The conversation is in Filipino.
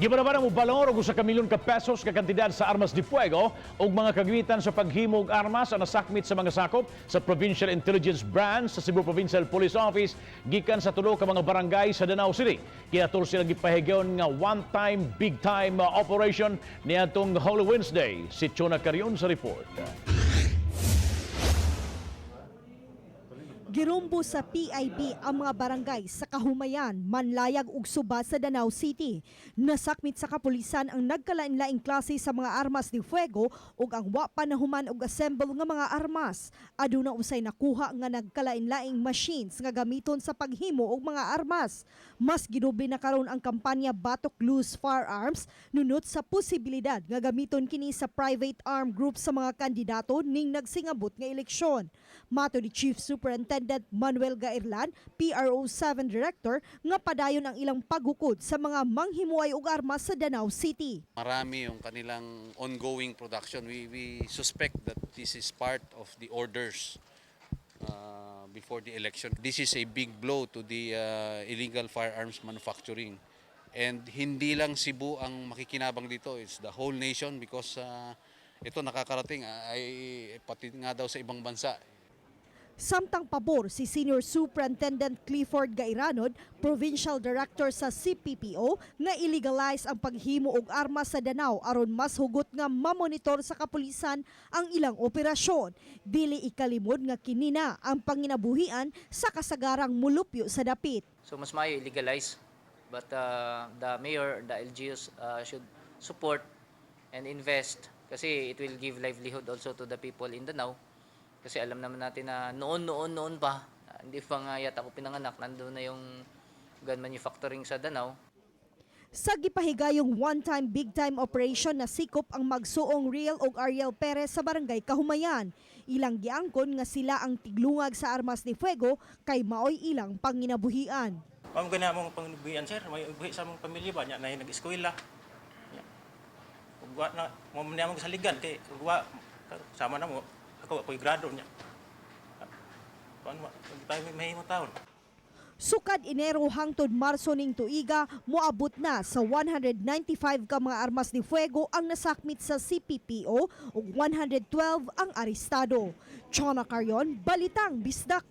Gibanaban ang balong og 1 milyon ka pesos ka kantidad sa armas de fuego ug mga kagamitan sa paghimo og armas ang nasakmit sa mga sakop sa Provincial Intelligence Branch sa Cebu Provincial Police Office gikan sa tulo ka mga barangay sa Danao City. Kiatul sila gipahigayon nga one-time, big-time operation niadtong Holy Wednesday. Si Chona Carion sa report. Girumbo sa PIB ang mga barangay sa Kahumayan, Manlayag ug Suba sa Danao City. Nasakmit sa kapulisan ang nagkalain-laing klase sa mga armas de fuego ug ang wa pa nahuman og assemble nga mga armas. Aduna usay nakuha nga nagkalain-laing machines nga gamiton sa paghimo og mga armas. Mas gidoble na karon ang kampanya Batok Loose Firearms nunot sa posibilidad nga gamiton kini sa private arm group sa mga kandidato ning nagsingabot nga eleksyon. Mato ni Chief Superintendent Manuel Gairlan, PRO 7 Director, nga padayon ang ilang paghukod sa mga manghimuay og armas sa Danao City. Marami yung kanilang ongoing production. We suspect that this is part of the orders before the election. This is a big blow to the illegal firearms manufacturing. And hindi lang Cebu ang makikinabang dito, it's the whole nation because ito nakakarating ay pati nga daw sa ibang bansa. Samtang pabor si Senior Superintendent Clifford Gairanod, Provincial Director sa CPPO, nga illegalize ang paghimo og armas sa Danao aron mas hugot nga mamonitor sa kapulisan ang ilang operasyon. Dili ikalimod nga kinina ang panginabuhian sa kasagarang mulupyo sa dapit. So mas maayo illegalize, but the mayor, the LGUs should support and invest kasi it will give livelihood also to the people in Danao. Kasi alam naman natin na noon pa, hindi pa nga yata ako pinanganak, nandun na yung gun manufacturing sa Danao. Sa gipahigayong one-time, big-time operation na sikop ang magsuong Riel ug Ariel Perez sa barangay Kahumayan. Ilang giangkon nga sila ang tiglungag sa armas de fuego kay maoy ilang panginabuhian. Ang gana mong panginabuhian, sir, may buhi sa mong pamilya ba niya na nag-eskwela. Ug na mo man sa ligan kay ug sama na mo ako'y grado niya. Paano tayo may taon? Sukad Enero hangtod Marso ning tuiga, moabot na sa 195 ka mga armas de fuego ang nasakmit sa CPPO ug 112 ang arestado. Chona Carion, Balitang Bisdak.